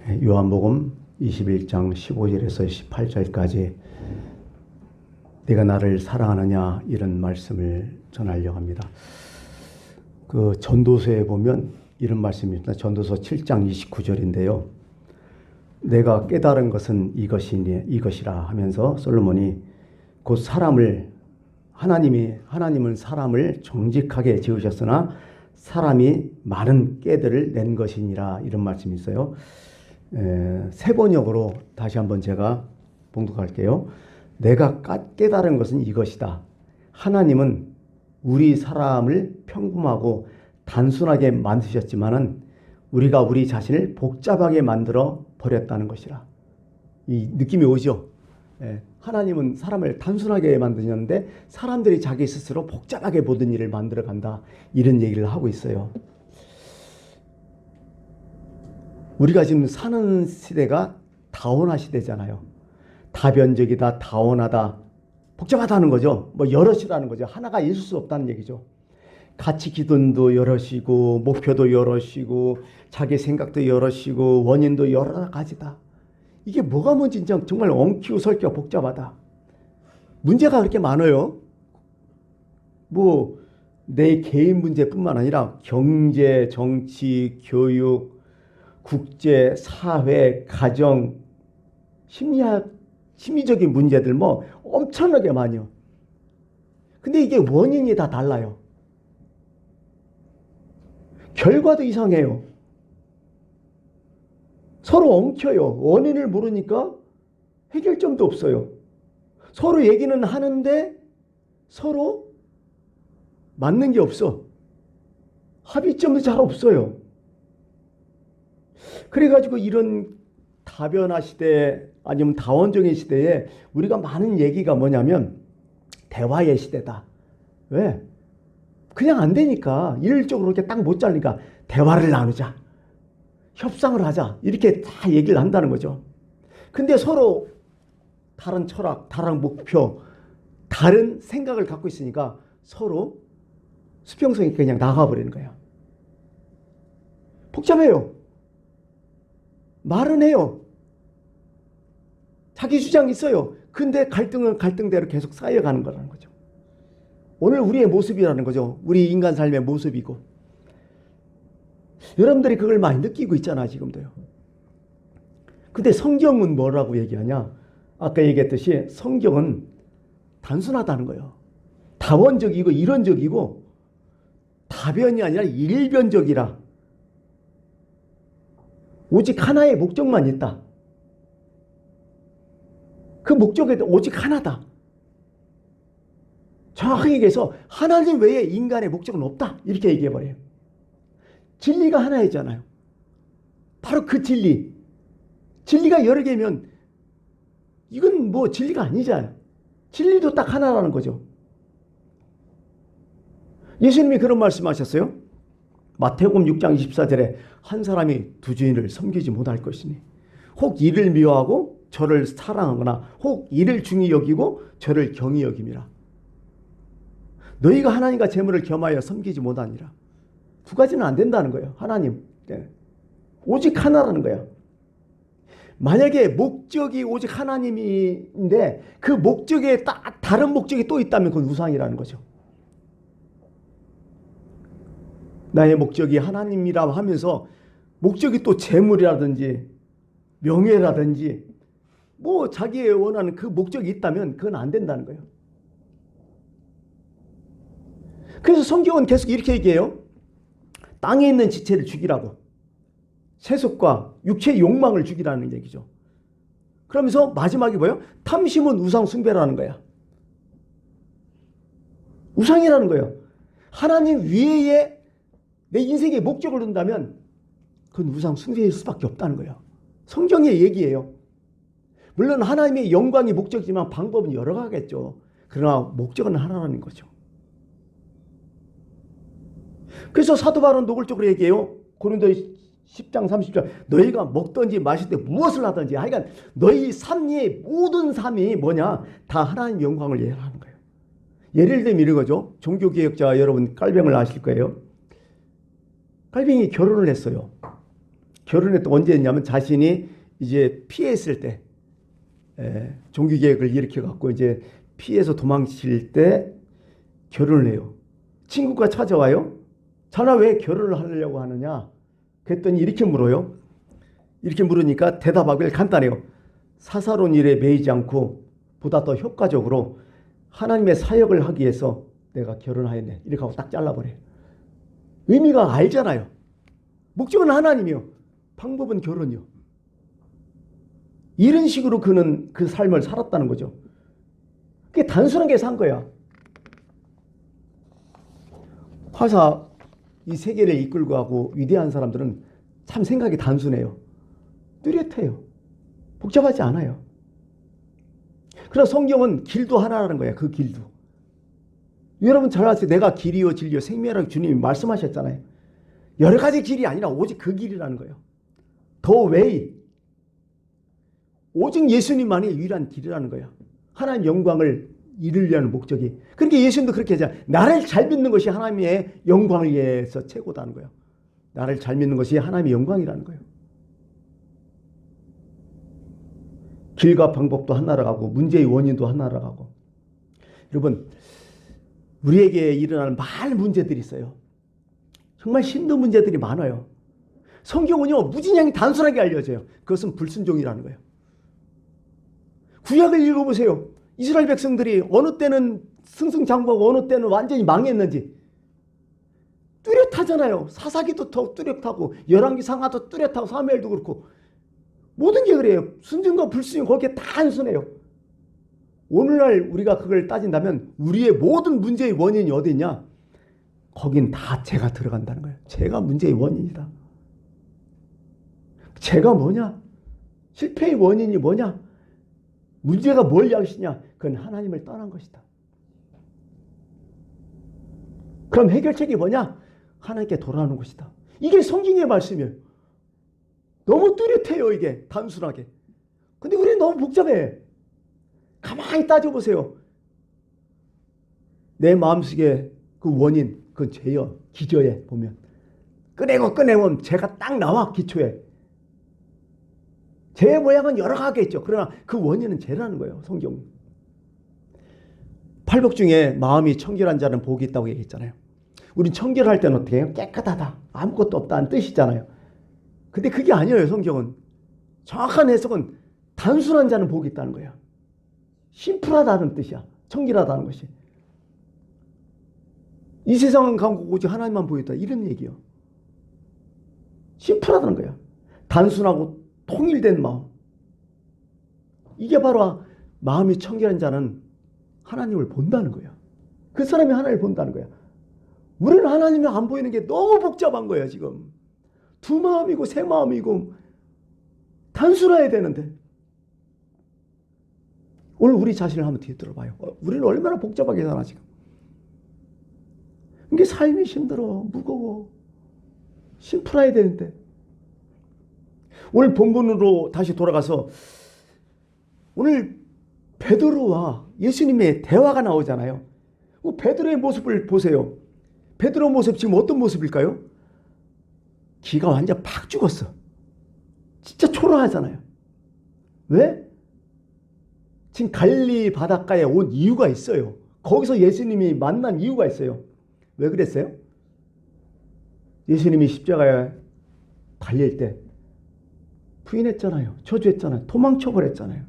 요한복음 21장 15절에서 18절까지 내가 나를 사랑하느냐 이런 말씀을 전하려고 합니다. 그 전도서에 보면 이런 말씀이 있습니다. 전도서 7장 29절인데요. 내가 깨달은 것은 이것이라 하면서 솔로몬이 곧 하나님은 사람을 정직하게 지으셨으나 사람이 많은 깨들을 낸 것이니라 이런 말씀이 있어요. 세 번역으로 다시 한번 제가 봉독할게요. 내가 깨달은 것은 이것이다. 하나님은 우리 사람을 평범하고 단순하게 만드셨지만은 우리가 우리 자신을 복잡하게 만들어 버렸다는 것이라. 이 느낌이 오죠? 하나님은 사람을 단순하게 만드셨는데 사람들이 자기 스스로 복잡하게 모든 일을 만들어 간다. 이런 얘기를 하고 있어요. 우리가 지금 사는 시대가 다원화 시대잖아요. 다변적이다, 다원하다, 복잡하다는 거죠. 뭐 여럿이라는 거죠. 하나가 있을 수 없다는 얘기죠. 가치 기준도 여럿이고 목표도 여럿이고 자기 생각도 여럿이고 원인도 여러 가지다. 이게 뭐가 뭔지 정말 엉키고 설키고 복잡하다. 문제가 그렇게 많아요. 뭐 내 개인 문제뿐만 아니라 경제, 정치, 교육, 국제, 사회, 가정, 심리적인 문제들 뭐 엄청나게 많아요. 근데 이게 원인이 다 달라요. 결과도 이상해요. 서로 엉켜요. 원인을 모르니까 해결점도 없어요. 서로 얘기는 하는데 서로 맞는 게 없어. 합의점도 잘 없어요. 그래가지고 이런 다변화 시대 아니면 다원적인 시대에 우리가 많은 얘기가 뭐냐면 대화의 시대다. 왜? 그냥 안 되니까 일률적으로 이렇게 딱 못 자르니까 대화를 나누자. 협상을 하자. 이렇게 다 얘기를 한다는 거죠. 근데 서로 다른 철학, 다른 목표, 다른 생각을 갖고 있으니까 서로 수평성이 그냥 나가버리는 거예요. 복잡해요. 말은 해요. 자기 주장이 있어요. 근데 갈등은 갈등대로 계속 쌓여가는 거라는 거죠. 오늘 우리의 모습이라는 거죠. 우리 인간 삶의 모습이고. 여러분들이 그걸 많이 느끼고 있잖아, 지금도요. 근데 성경은 뭐라고 얘기하냐? 아까 얘기했듯이 성경은 단순하다는 거예요. 다원적이고 이론적이고 다변이 아니라 일변적이라. 오직 하나의 목적만 있다. 그 목적에 오직 하나다. 정확하게 얘기해서 하나님 외에 인간의 목적은 없다. 이렇게 얘기해버려요. 진리가 하나이잖아요. 바로 그 진리. 진리가 여러 개면 이건 뭐 진리가 아니잖아요. 진리도 딱 하나라는 거죠. 예수님이 그런 말씀하셨어요. 마태복음 6장 24절에 한 사람이 두 주인을 섬기지 못할 것이니 혹 이를 미워하고 저를 사랑하거나 혹 이를 중히 여기고 저를 경히 여김이라. 너희가 하나님과 재물을 겸하여 섬기지 못하니라. 두 가지는 안 된다는 거예요. 하나님. 오직 하나라는 거예요. 만약에 목적이 오직 하나님인데 그 목적에 다른 목적이 또 있다면 그건 우상이라는 거죠. 나의 목적이 하나님이라 하면서 목적이 또 재물이라든지 명예라든지 뭐 자기의 원하는 그 목적이 있다면 그건 안 된다는 거예요. 그래서 성경은 계속 이렇게 얘기해요. 땅에 있는 지체를 죽이라고. 세속과 육체의 욕망을 죽이라는 얘기죠. 그러면서 마지막에 뭐예요? 탐심은 우상 숭배라는 거야. 우상이라는 거예요. 하나님 위에 내 인생의 목적을 둔다면 그건 우상 숭배일 수밖에 없다는 거예요. 성경의 얘기예요. 물론 하나님의 영광이 목적이지만 방법은 여러 가지겠죠. 그러나 목적은 하나라는 거죠. 그래서 사도 바울은 노골적으로 얘기해요. 고린도 10장 30절 너희가 먹든지 마시되 무엇을 하든지 하여간 너희 삶의 모든 삶이 뭐냐 다 하나님 영광을 예하는 거예요. 예를 들면 이런 거죠. 종교개혁자 여러분 깔병을 아실 거예요. 깔병이 결혼을 했어요. 결혼했던 언제 했냐면 자신이 이제 피했을 때, 종교 개혁을 일으켜 갖고 이제 피해서 도망칠 때 결혼을 해요. 친구가 찾아와요. 자나 왜 결혼을 하려고 하느냐? 그랬더니 이렇게 물어요. 이렇게 물으니까 대답하기를 간단해요. 사사로운 일에 매이지 않고 보다 더 효과적으로 하나님의 사역을 하기 위해서 내가 결혼하였네. 이렇게 하고 딱 잘라버려요. 의미가 알잖아요. 목적은 하나님이요. 방법은 결혼이요. 이런 식으로 그는 그 삶을 살았다는 거죠. 그게 단순하게 산 거야. 화사 이 세계를 이끌고 가고 위대한 사람들은 참 생각이 단순해요. 뚜렷해요. 복잡하지 않아요. 그러나 성경은 길도 하나라는 거야. 그 길도. 여러분 잘 아세요. 내가 길이요 진리요 생명이라고 주님이 말씀하셨잖아요. 여러 가지 길이 아니라 오직 그 길이라는 거예요. 더 웨이. 오직 예수님만이 유일한 길이라는 거야. 하나님 영광을 이루려는 목적이. 그러니까 예수님도 그렇게 하잖아요. 나를 잘 믿는 것이 하나님의 영광을 위해서 최고다는 거예요. 나를 잘 믿는 것이 하나님의 영광이라는 거예요. 길과 방법도 하나라고 문제의 원인도 하나라고. 여러분 우리에게 일어나는 많은 문제들이 있어요. 정말 힘든 문제들이 많아요. 성경은요 무진장이 단순하게 알려져요. 그것은 불순종이라는 거예요. 구약을 읽어보세요. 이스라엘 백성들이 어느 때는 승승장구하고 어느 때는 완전히 망했는지 뚜렷하잖아요. 사사기도 더 뚜렷하고 열왕기 상하도 뚜렷하고 사무엘도 그렇고 모든 게 그래요. 순종과 불순종 거기에 다 단순해요. 오늘날 우리가 그걸 따진다면 우리의 모든 문제의 원인이 어디 있냐? 거긴 다 죄가 들어간다는 거예요. 죄가 문제의 원인이다. 죄가 뭐냐? 실패의 원인이 뭐냐? 문제가 뭘 야기시냐? 그건 하나님을 떠난 것이다. 그럼 해결책이 뭐냐? 하나님께 돌아오는 것이다. 이게 성경의 말씀이에요. 너무 뚜렷해요. 이게 단순하게. 근데 우리는 너무 복잡해. 가만히 따져보세요. 내 마음속에 그 원인, 그건 죄요. 기저에 보면. 꺼내면 죄가 딱 나와. 기초에. 죄의 모양은 여러 가지 있죠. 그러나 그 원인은 죄라는 거예요. 성경. 팔복 중에 마음이 청결한 자는 복이 있다고 얘기했잖아요. 우린 청결할 때는 어떻게 해요? 깨끗하다. 아무것도 없다는 뜻이잖아요. 근데 그게 아니에요. 성경은. 정확한 해석은 단순한 자는 복이 있다는 거예요. 심플하다는 뜻이야. 청결하다는 것이. 이 세상은 가고 오직 하나님만 보였다. 이런 얘기예요. 심플하다는 거야. 단순하고 통일된 마음. 이게 바로 마음이 청결한 자는 하나님을 본다는 거야. 그 사람이 하나님을 본다는 거야. 우리는 하나님을 안 보이는 게 너무 복잡한 거야 지금. 두 마음이고 세 마음이고 단순해야 되는데. 오늘 우리 자신을 한번 뒤에 들어봐요. 우리는 얼마나 복잡하게 사나 지금. 이게 삶이 힘들어. 무거워. 심플해야 되는데. 오늘 본문으로 다시 돌아가서 오늘 베드로와 예수님의 대화가 나오잖아요. 베드로의 모습을 보세요. 베드로 모습 지금 어떤 모습일까요? 기가 완전 팍 죽었어. 진짜 초라하잖아요. 왜? 지금 갈릴리 바닷가에 온 이유가 있어요. 거기서 예수님이 만난 이유가 있어요. 왜 그랬어요? 예수님이 십자가에 달릴 때 부인했잖아요. 저주했잖아요. 도망쳐버렸잖아요.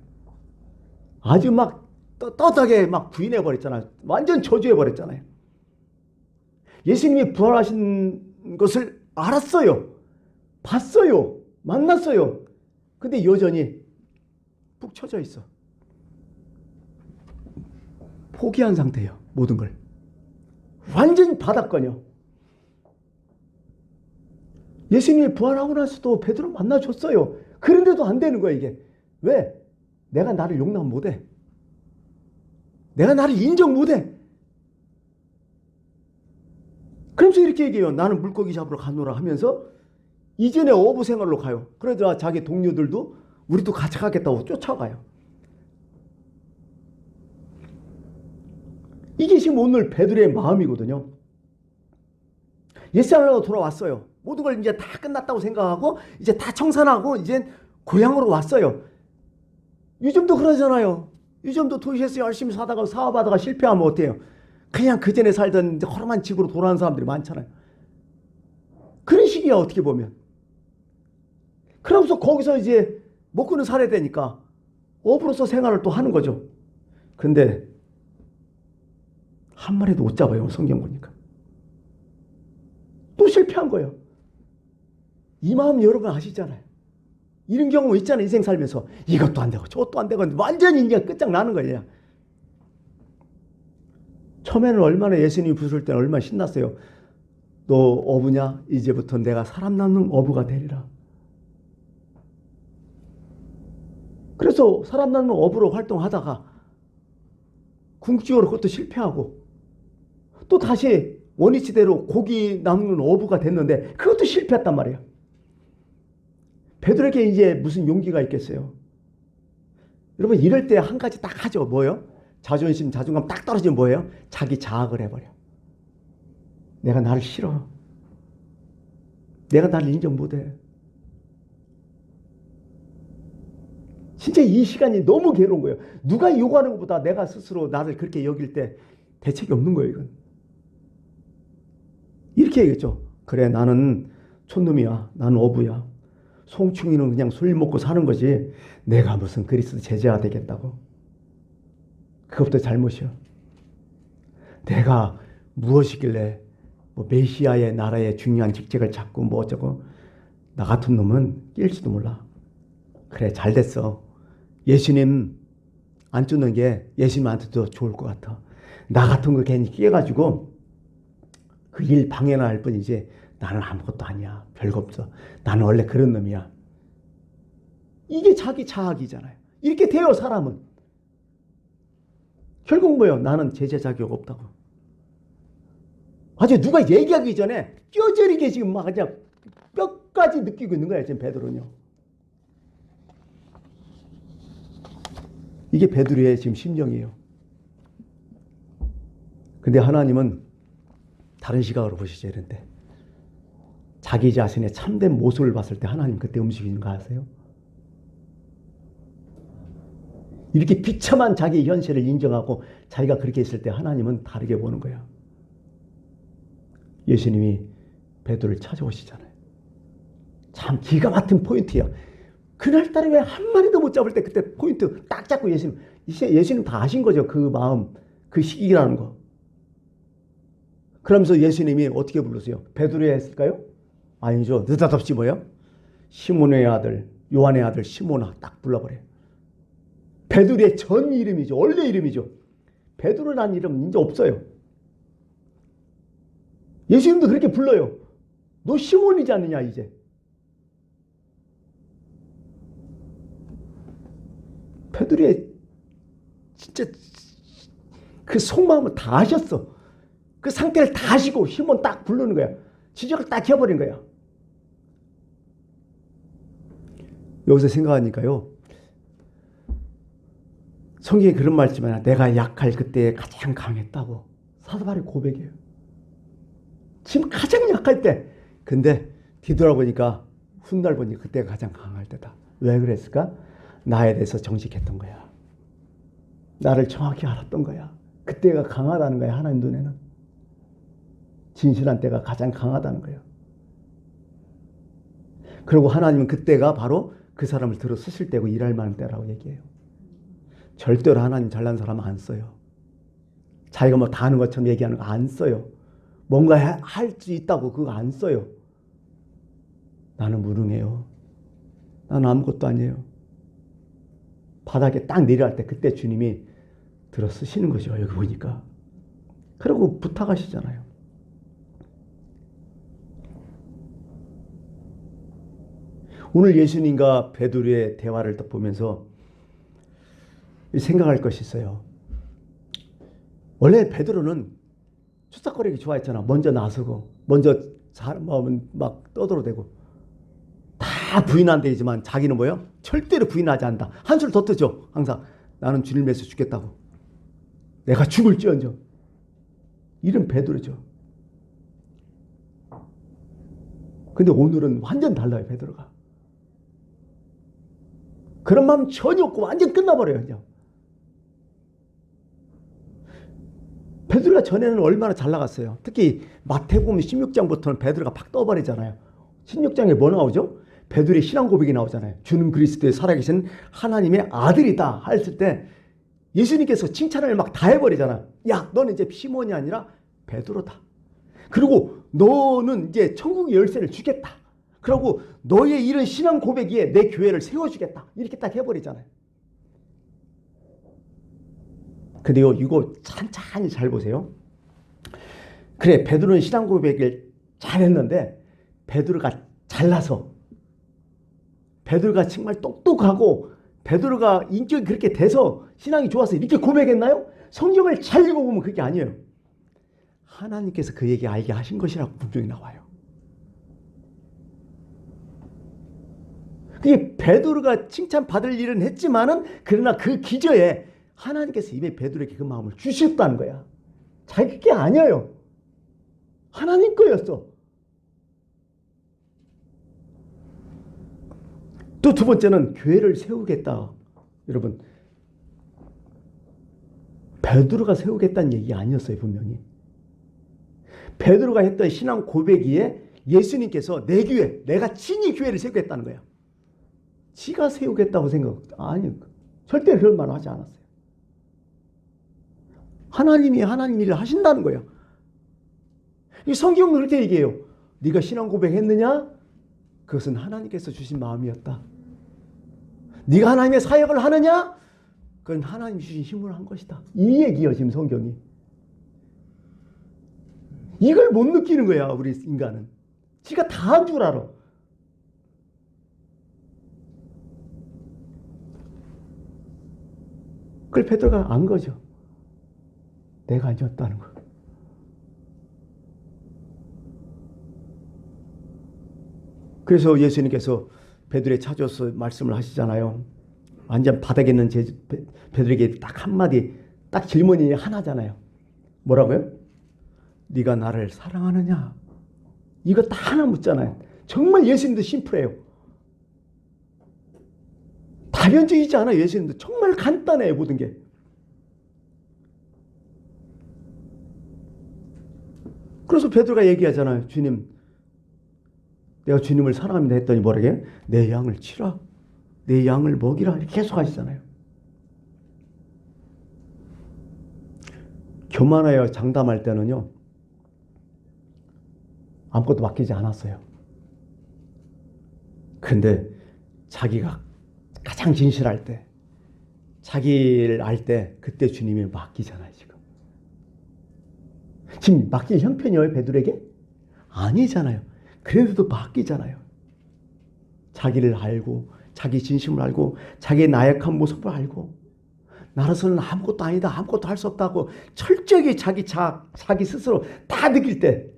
아주 막 떳떳하게 막 부인해버렸잖아요. 완전 저주해버렸잖아요. 예수님이 부활하신 것을 알았어요. 봤어요. 만났어요. 근데 여전히 푹 처져 있어. 포기한 상태예요. 모든 걸. 완전히 바닥거려. 예수님이 부활하고 나서도 베드로 만나줬어요. 그런데도 안 되는 거야 이게. 왜? 내가 나를 용납 못해. 내가 나를 인정 못해. 그러면서 이렇게 얘기해요. 나는 물고기 잡으러 가노라 하면서 이전에 어부 생활로 가요. 그러자 자기 동료들도 우리도 같이 가겠다고 쫓아가요. 이게 지금 오늘 베드로의 마음이거든요. 옛사람으로 돌아왔어요. 모든 걸 이제 다 끝났다고 생각하고 이제 다 청산하고 이제 고향으로 왔어요. 요즘도 그러잖아요. 요즘도 도시에서 열심히 사다가 사업하다가 실패하면 어때요? 그냥 그 전에 살던 허름한 집으로 돌아오는 사람들이 많잖아요. 그런 식이야 어떻게 보면. 그러면서 거기서 이제 먹고는 살아야 되니까 업으로서 생활을 또 하는 거죠. 근데 한 마리도 못 잡아요. 성경 보니까. 또 실패한 거예요. 이 마음 여러분 아시잖아요. 이런 경우 있잖아요. 인생 살면서 이것도 안 되고 저것도 안 되고 완전히 이제 끝장나는 거예요. 처음에는 얼마나 예수님이 부를 때는 얼마나 신났어요. 너 어부냐? 이제부터 내가 사람 낳는 어부가 되리라. 그래서 사람 낳는 어부로 활동하다가 궁극적으로 그것도 실패하고 또 다시 원위치대로 고기 남는 어부가 됐는데 그것도 실패했단 말이에요. 베드로에게 이제 무슨 용기가 있겠어요. 여러분 이럴 때 한 가지 딱 하죠. 뭐예요? 자존심, 자존감 딱 떨어지면 뭐예요? 자기 자학을 해버려. 내가 나를 싫어. 내가 나를 인정 못해. 진짜 이 시간이 너무 괴로운 거예요. 누가 요구하는 것보다 내가 스스로 나를 그렇게 여길 때 대책이 없는 거예요. 이건. 이렇게 얘기했죠. 그래 나는 촌놈이야. 나는 어부야. 송충이는 그냥 술 먹고 사는 거지. 내가 무슨 그리스도 제자가 되겠다고. 그것도 잘못이야. 내가 무엇이길래 뭐 메시아의 나라의 중요한 직책을 잡고 뭐 어쩌고 나 같은 놈은 낄지도 몰라. 그래 잘 됐어. 예수님 안 쫓는 게 예수님한테도 좋을 것 같아. 나 같은 거 괜히 끼어가지고 그 일 방해나 할 뿐이지 나는 아무것도 아니야. 별거 없어. 나는 원래 그런 놈이야. 이게 자기 자학이잖아요. 이렇게 돼요 사람은. 결국 뭐예요? 나는 제자 자격 없다고. 아주 누가 얘기하기 전에 뼈저리게 지금 막 그냥 뼈까지 느끼고 있는 거예요. 지금 베드로는요. 이게 베드로의 지금 심정이에요. 근데 하나님은 다른 시각으로 보시죠. 이런데 자기 자신의 참된 모습을 봤을 때 하나님 그때 움직이는 거 아세요? 이렇게 비참한 자기의 현실을 인정하고 자기가 그렇게 있을 때 하나님은 다르게 보는 거야. 예수님이 베드로를 찾아오시잖아요. 참 기가 막힌 포인트예요. 그날따라 왜 한 마리도 못 잡을 때 그때 포인트 딱 잡고 예수님 다 아신 거죠. 그 마음, 그 시기라는 거. 그러면서 예수님이 어떻게 부르세요? 베드로야 했을까요? 아니죠. 느닷없이 뭐예요? 시몬의 아들, 요한의 아들 시몬아 딱 불러버려요. 베드로의 전 이름이죠. 원래 이름이죠. 베드로라는 이름은 이제 없어요. 예수님도 그렇게 불러요. 너 시몬이지 않느냐 이제. 베드로의 진짜 그 속마음을 다 아셨어. 그 상태를 다 아시고 시몬 딱 부르는 거야. 지적을 딱 해버린 거야. 여기서 생각하니까요. 성경에 그런 말 있지만 내가 약할 그때 가장 강했다고 사도 바울이 고백해요. 지금 가장 약할 때. 근데 뒤돌아보니까 훗날 보니까 그때가 가장 강할 때다. 왜 그랬을까? 나에 대해서 정직했던 거야. 나를 정확히 알았던 거야. 그때가 강하다는 거야. 하나님 눈에는. 진실한 때가 가장 강하다는 거예요. 그리고 하나님은 그때가 바로 그 사람을 들어 쓰실 때고 일할 만한 때라고 얘기해요. 절대로 하나님 잘난 사람 안 써요. 자기가 뭐 다 아는 것처럼 얘기하는 거 안 써요. 뭔가 할 수 있다고 그거 안 써요. 나는 무능해요. 나는 아무것도 아니에요. 바닥에 딱 내려갈 때 그때 주님이 들어 쓰시는 거죠. 여기 보니까. 그리고 부탁하시잖아요. 오늘 예수님과 베드로의 대화를 딱 보면서 생각할 것이 있어요. 원래 베드로는 추삭거리기 좋아했잖아. 먼저 나서고 먼저 막 떠들어대고 다 부인한대지만 자기는 뭐예요? 절대로 부인하지 않는다. 한술 더 뜨죠. 항상 나는 주님을 위해서 죽겠다고. 내가 죽을지언정. 이런 베드로죠. 근데 오늘은 완전 달라요, 베드로가. 그런 마음 전혀 없고 완전 끝나버려요, 그냥. 베드로가 전에는 얼마나 잘 나갔어요. 특히 마태복음 16장부터는 베드로가 팍 떠버리잖아요. 16장에 뭐 나오죠? 베드로의 신앙 고백이 나오잖아요. 주는 그리스도의 살아계신 하나님의 아들이다 했을 때 예수님께서 칭찬을 막 다 해버리잖아. 야, 너는 이제 시몬이 아니라 베드로다. 그리고 너는 이제 천국의 열쇠를 주겠다. 그리고 너의 이런 신앙 고백에 내 교회를 세워주겠다. 이렇게 딱 해버리잖아요. 근데요, 이거 찬찬히 잘 보세요. 그래, 베드로는 신앙 고백을 잘했는데 베드로가 잘나서, 베드로가 정말 똑똑하고 베드로가 인격이 그렇게 돼서 신앙이 좋아서 이렇게 고백했나요? 성경을 잘 읽어보면 그게 아니에요. 하나님께서 그에게 알게 하신 것이라고 분명히 나와요. 그게 베드로가 칭찬받을 일은 했지만은 그러나 그 기저에 하나님께서 이미 베드로에게 그 마음을 주셨다는 거야. 자기 게 아니에요. 하나님 거였어. 또 두 번째는 교회를 세우겠다. 여러분, 베드로가 세우겠다는 얘기 아니었어요, 분명히. 베드로가 했던 신앙 고백이에 예수님께서 내 교회, 내가 친히 교회를 세우겠다는 거야. 지가 세우겠다고 아니, 절대 그런 말 하지 않았어요. 하나님이 하나님 일을 하신다는 거예요. 이 성경은 그렇게 얘기해요. 네가 신앙 고백했느냐? 그것은 하나님께서 주신 마음이었다. 네가 하나님의 사역을 하느냐? 그건 하나님이 주신 힘으로 한 것이다. 이 얘기예요, 지금 성경이. 이걸 못 느끼는 거야, 우리 인간은. 지가 다 한 줄 알아. 그걸 베드로가 안 거죠. 내가 아니었다는 거. 그래서 예수님께서 베드로에 찾아서 말씀을 하시잖아요. 완전 바닥에 있는 베드로에게 딱 한마디, 딱 질문이 하나잖아요. 뭐라고요? 네가 나를 사랑하느냐? 이거 딱 하나 묻잖아요. 정말 예수님도 심플해요. 다변적이지 않아요. 예수님도 정말 간단해요, 모든 게. 그래서 베드로가 얘기하잖아요. 주님, 내가 주님을 사랑합니다 했더니 뭐라게? 내 양을 치라. 내 양을 먹이라. 이렇게 계속 하시잖아요. 교만하여 장담할 때는요, 아무것도 맡기지 않았어요. 근데 자기가 가장 진실할 때, 자기를 알 때, 그때 주님이 맡기잖아요, 지금. 지금 맡길 형편이에요, 베드로에게? 아니잖아요. 그래도 맡기잖아요. 자기를 알고, 자기 진심을 알고, 자기의 나약한 모습을 알고, 나로서는 아무것도 아니다, 아무것도 할 수 없다고 철저하게 자기 스스로 다 느낄 때,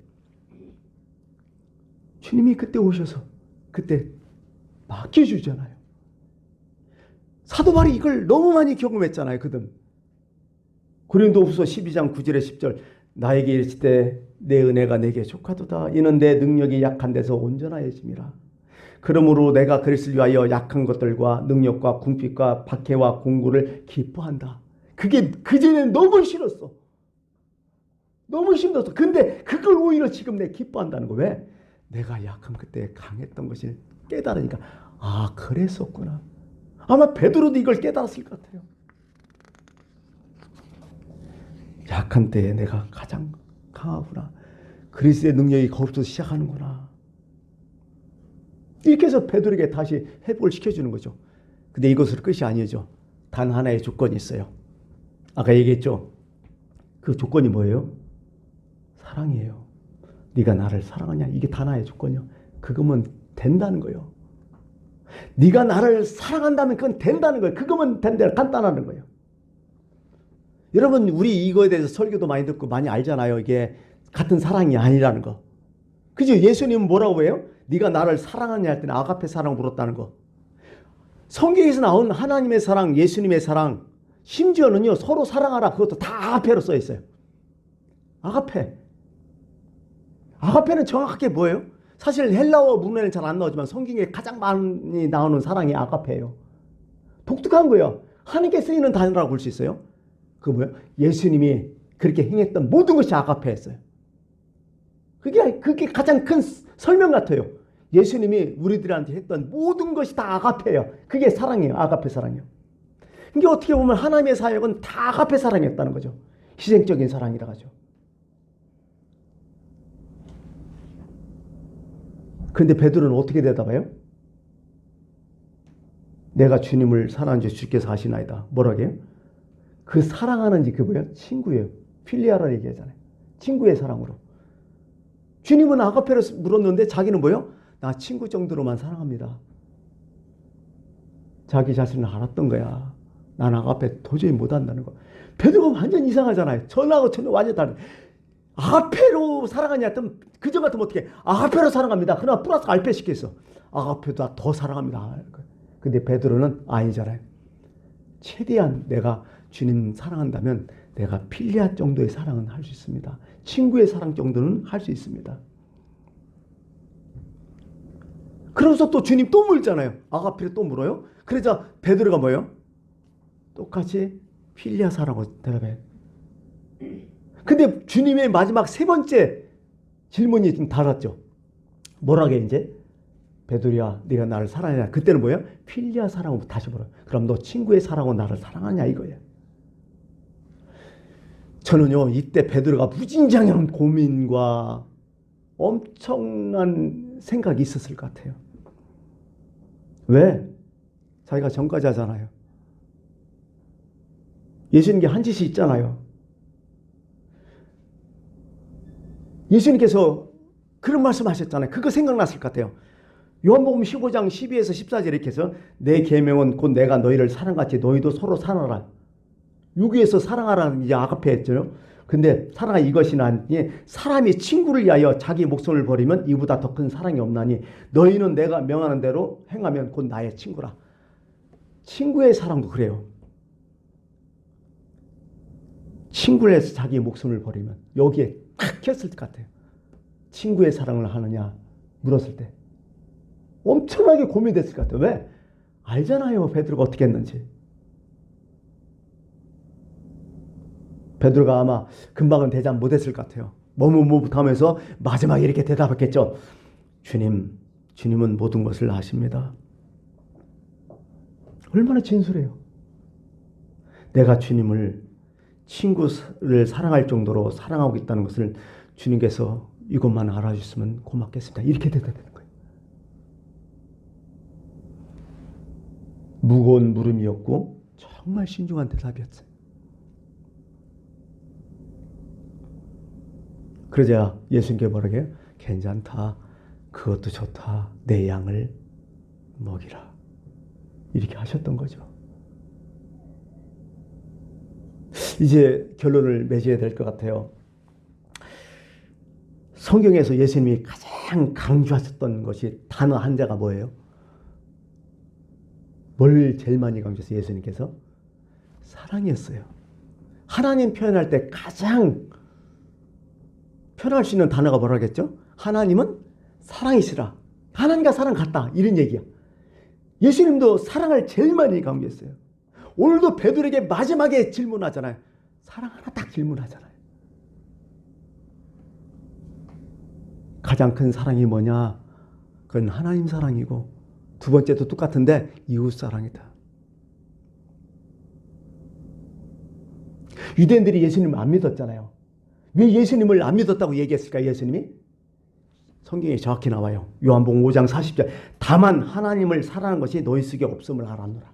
주님이 그때 오셔서 그때 맡겨주잖아요. 사도 바울이 이걸 너무 많이 경험했잖아요, 그들. 고린도후서 12장 9절에 10절, 나에게 이르시되 내 은혜가 내게 족하도다. 이는 내 능력이 약한 데서 온전하여짐이라. 그러므로 내가 그리스도를 위하여 약한 것들과 능력과 궁핍과 박해와 공고를 기뻐한다. 그게 그전에는 너무 싫었어. 너무 힘들었어. 근데 그걸 오히려 지금 내 기뻐한다는 거. 왜? 내가 약한 그때 강했던 것을 깨달으니까, 아, 그랬었구나. 아마 베드로도 이걸 깨달았을 것 같아요. 약한 때에 내가 가장 강하구나. 그리스도의 능력이 거기서 시작하는구나. 이렇게 해서 베드로에게 다시 회복을 시켜주는 거죠. 근데 이것으로 끝이 아니죠. 단 하나의 조건이 있어요. 아까 얘기했죠. 그 조건이 뭐예요? 사랑이에요. 네가 나를 사랑하냐? 이게 단 하나의 조건이요. 그거면 된다는 거예요. 네가 나를 사랑한다면 그건 된다는 거예요. 그거면 된다. 간단하는 거예요. 여러분, 우리 이거에 대해서 설교도 많이 듣고 많이 알잖아요. 이게 같은 사랑이 아니라는 거. 그죠? 예수님은 뭐라고 해요? 네가 나를 사랑하냐 할 때는 아가페 사랑을 물었다는 거. 성경에서 나온 하나님의 사랑, 예수님의 사랑, 심지어는요, 서로 사랑하라. 그것도 다 아가페로 써 있어요. 아가페. 아가페는 정확하게 뭐예요? 사실 헬라어 문헌에는 잘 안 나오지만 성경에 가장 많이 나오는 사랑이 아가페예요. 독특한 거예요. 하나님께 쓰이는 단어라고 볼 수 있어요. 그 뭐예요? 예수님이 그렇게 행했던 모든 것이 아가페였어요. 그게 가장 큰 설명 같아요. 예수님이 우리들한테 했던 모든 것이 다 아가페예요. 그게 사랑이에요. 아가페 사랑이요. 이게 어떻게 보면 하나님의 사역은 다 아가페 사랑이었다는 거죠. 희생적인 사랑이라 하죠. 그런데 베드로는 어떻게 대답해요? 내가 주님을 사랑하는 줄 주께서 아시나이다. 뭐라고 해요? 그 사랑하는지 그 뭐예요? 친구예요. 필리아라 얘기하잖아요. 친구의 사랑으로. 주님은 아가페로 물었는데 자기는 뭐예요? 나 친구 정도로만 사랑합니다. 자기 자신을 알았던 거야. 난 아가페 도저히 못한다는 거. 베드로가 완전 이상하잖아요. 전하고 전혀 완전 다른. 아가페로 사랑하냐 했더니 그전 같으면 어떻게 아가페로 사랑합니다. 그러나 플러스 알페 시켰어. 아가페보다 더 사랑합니다. 근데 베드로는 아니잖아요. 최대한 내가 주님 사랑한다면 내가 필리아 정도의 사랑은 할 수 있습니다. 친구의 사랑 정도는 할 수 있습니다. 그러면서 또 주님 또 물잖아요. 아가페를 또 물어요. 그래서 베드로가 뭐예요? 똑같이 필리아 사랑으로 대답해요. 근데 주님의 마지막 세 번째 질문이 좀 달랐죠. 뭐라게 이제? 베드로야, 네가 나를 사랑하냐? 그때는 뭐예요? 필리아 사랑으로 다시 물어요. 그럼 너 친구의 사랑으로 나를 사랑하냐 이거예요. 저는요, 이때 베드로가 무진장한 고민과 엄청난 생각이 있었을 것 같아요. 왜? 자기가 전까지 하잖아요. 예수님께 한 짓이 있잖아요. 예수님께서 그런 말씀 하셨잖아요. 그거 생각났을 것 같아요. 요한복음 15장 12에서 14절 이렇게 해서 내 계명은 곧 내가 너희를 사랑같이 너희도 서로 사랑하라. 여기에서 사랑하라는 이제 아가페 했죠. 근데 사랑하 이것이나 사람이 친구를 위하여 자기 목숨을 버리면 이보다 더 큰 사랑이 없나니 너희는 내가 명하는 대로 행하면 곧 나의 친구라. 친구의 사랑도 그래요. 친구를 해서 자기 목숨을 버리면 여기에 탁 켰을 것 같아요. 친구의 사랑을 하느냐 물었을 때 엄청나게 고민됐을 것 같아요. 왜? 알잖아요. 베드로가 어떻게 했는지. 베드로가 아마 금방은 대답 못했을 것 같아요. 머뭇머뭇하면서 마지막에 이렇게 대답했겠죠. 주님은 모든 것을 아십니다. 얼마나 진솔해요. 내가 주님을 친구를 사랑할 정도로 사랑하고 있다는 것을 주님께서 이것만 알아주시면 고맙겠습니다. 이렇게 대답하는 거예요. 무거운 물음이었고 정말 신중한 대답이었어요. 그러자 예수님께 뭐라고 해요? 괜찮다. 그것도 좋다. 내 양을 먹이라. 이렇게 하셨던 거죠. 이제 결론을 맺어야 될 것 같아요. 성경에서 예수님이 가장 강조하셨던 것이 단어 한 자가 뭐예요? 뭘 제일 많이 강조했어요? 예수님께서? 사랑이었어요. 하나님 표현할 때 가장 표현할 수 있는 단어가 뭐라겠죠? 하나님은 사랑이시라. 하나님과 사랑 같다. 이런 얘기야. 예수님도 사랑을 제일 많이 강조했어요. 오늘도 베드로에게 마지막에 질문하잖아요. 사랑 하나 딱 질문하잖아요. 가장 큰 사랑이 뭐냐? 그건 하나님 사랑이고 두 번째도 똑같은데 이웃 사랑이다. 유대인들이 예수님을 안 믿었잖아요. 왜 예수님을 안 믿었다고 얘기했을까? 예수님이? 성경에 정확히 나와요. 요한복음 5장 40절. 다만 하나님을 사랑하는 것이 너희 속에 없음을 알았노라.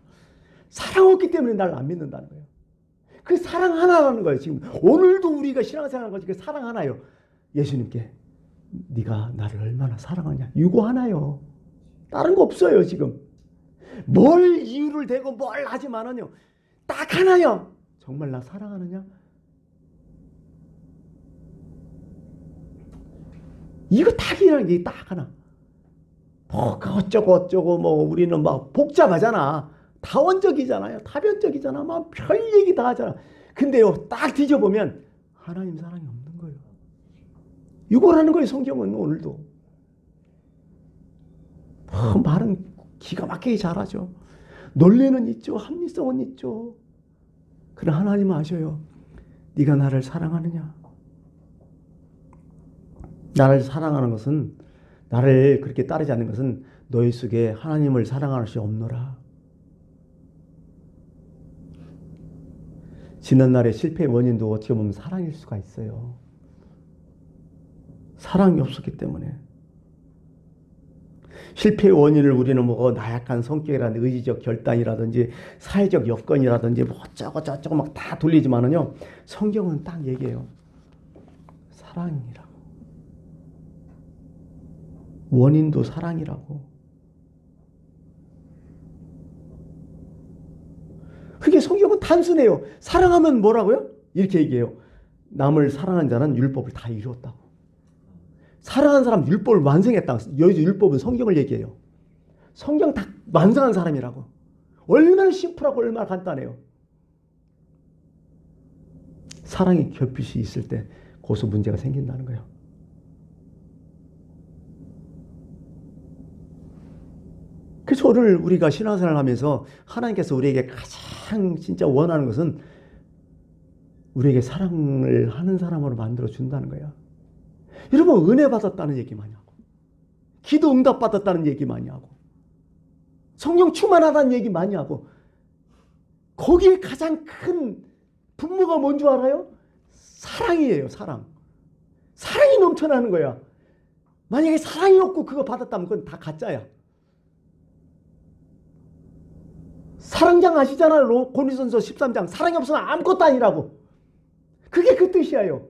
사랑 없기 때문에 나를 안 믿는다는 거예요. 그 사랑 하나라는 거예요. 지금 오늘도 우리가 신앙생활하는 것이 그 사랑 하나요. 예수님께 네가 나를 얼마나 사랑하냐. 이거 하나요. 다른 거 없어요. 지금 뭘 이유를 대고 뭘 하지만은요. 딱 하나요. 정말 나 사랑하느냐? 이거 딱이라는 게 딱 하나. 뭐 어쩌고 뭐 우리는 막 복잡하잖아. 다원적이잖아요. 다변적이잖아. 막 별 얘기 다 하잖아. 근데요, 딱 뒤져보면 하나님 사랑이 없는 거예요. 이거라는 거예요. 성경은 오늘도. 말은 기가 막히게 잘하죠. 논리는 있죠. 합리성은 있죠. 그러나 하나님은 아셔요. 네가 나를 사랑하느냐? 나를 사랑하는 것은, 나를 그렇게 따르지 않는 것은 너희 속에 하나님을 사랑하는 것이 없노라. 지난날의 실패의 원인도 어떻게 보면 사랑일 수가 있어요. 사랑이 없었기 때문에. 실패의 원인을 우리는 뭐 나약한 성격이라든지 의지적 결단이라든지 사회적 여건이라든지 뭐 어쩌고 저쩌고 막 다 돌리지만은요, 성경은 딱 얘기해요. 사랑이라고. 원인도 사랑이라고. 그게 성경은 단순해요. 사랑하면 뭐라고요? 이렇게 얘기해요. 남을 사랑한 자는 율법을 다 이루었다고. 사랑한 사람 율법을 완성했다. 여기서 율법은 성경을 얘기해요. 성경 다 완성한 사람이라고. 얼마나 심플하고 얼마나 간단해요. 사랑의 결핍이 있을 때 거기서 문제가 생긴다는 거예요. 그래서 오늘 우리가 신앙생활을 하면서 하나님께서 우리에게 가장 진짜 원하는 것은 우리에게 사랑을 하는 사람으로 만들어 준다는 거야. 여러분, 은혜 받았다는 얘기 많이 하고, 기도 응답 받았다는 얘기 많이 하고, 성령 충만하다는 얘기 많이 하고, 거기에 가장 큰 분모가 뭔 줄 알아요? 사랑이에요. 사랑. 사랑이 넘쳐나는 거야. 만약에 사랑이 없고 그거 받았다면 그건 다 가짜야. 사랑장 아시잖아요. 고린도전서 13장. 사랑이 없으면 아무것도 아니라고. 그게 그 뜻이에요.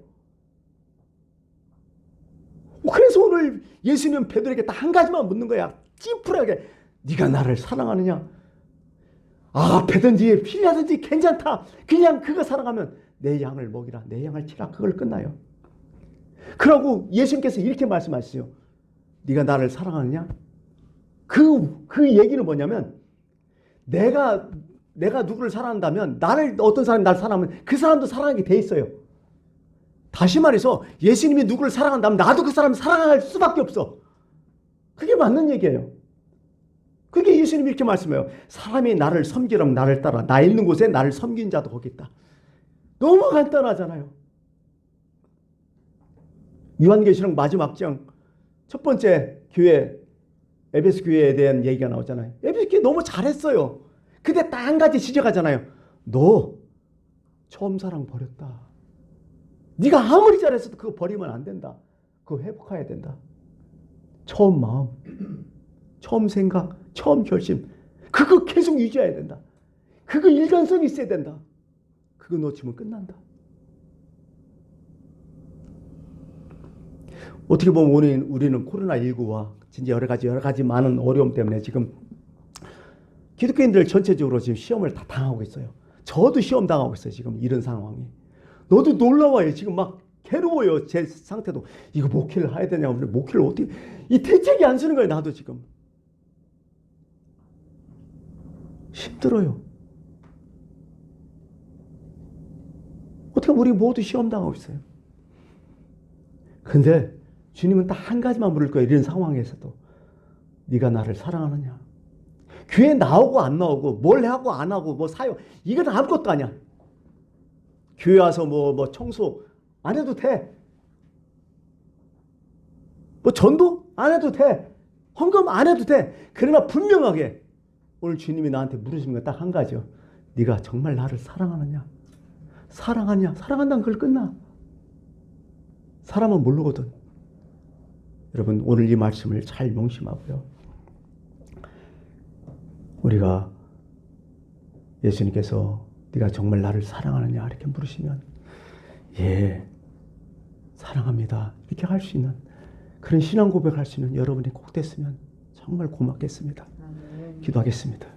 그래서 오늘 예수님은 베드로에게 딱 한 가지만 묻는 거야. 찜플하게. 네가 나를 사랑하느냐? 배든지 필요하든지 괜찮다. 그냥 그거 사랑하면 내 양을 먹이라. 내 양을 치라. 그걸 끝나요. 그러고 예수님께서 이렇게 말씀하시죠. 네가 나를 사랑하느냐? 그 얘기는 뭐냐면, 내가 누구를 사랑한다면, 어떤 사람이 나를 사랑하면 그 사람도 사랑하게 돼 있어요. 다시 말해서 예수님이 누구를 사랑한다면 나도 그 사람을 사랑할 수밖에 없어. 그게 맞는 얘기예요. 그게 예수님이 이렇게 말씀해요. 사람이 나를 섬기려면 나를 따라. 나 있는 곳에 나를 섬긴 자도 거기 있다. 너무 간단하잖아요. 요한계시록 마지막 장 첫 번째 교회, 에베소 교회에 대한 얘기가 나오잖아요. 에베소 교회 너무 잘했어요. 근데 딱 한 가지 지적하잖아요. 너 처음 사랑 버렸다. 네가 아무리 잘했어도 그거 버리면 안 된다. 그거 회복해야 된다. 처음 마음, 처음 생각, 처음 결심, 그거 계속 유지해야 된다. 그거 일관성이 있어야 된다. 그거 놓치면 끝난다. 어떻게 보면 우리는 코로나19와 진짜 여러 가지 많은 어려움 때문에 지금 기독교인들 전체적으로 지금 시험을 다 당하고 있어요. 저도 시험 당하고 있어요. 지금 이런 상황이. 너도 놀라워요. 지금 막 괴로워요. 제 상태도. 이거 목회를 해야 되냐. 목회를 어떻게. 이 대책이 안 쓰는 거예요. 나도 지금. 힘들어요. 어떻게 우리 모두 시험 당하고 있어요. 근데 주님은 딱 한 가지만 물을 거예요. 이런 상황에서도. 네가 나를 사랑하느냐. 교회 나오고 안 나오고 뭘 하고 안 하고 뭐 사역 이건 아무것도 아니야. 교회 와서 뭐 청소 안 해도 돼. 뭐 전도 안 해도 돼. 헌금 안 해도 돼. 그러나 분명하게 오늘 주님이 나한테 물으신 건 딱 한 가지요. 네가 정말 나를 사랑하느냐? 사랑하냐? 사랑한다는 걸 끝나. 사람은 모르거든. 여러분 오늘 이 말씀을 잘 명심하고요. 우리가 예수님께서 네가 정말 나를 사랑하느냐 이렇게 물으시면 예 사랑합니다 이렇게 할 수 있는 그런 신앙 고백할 수 있는 여러분이 꼭 됐으면 정말 고맙겠습니다. 기도하겠습니다.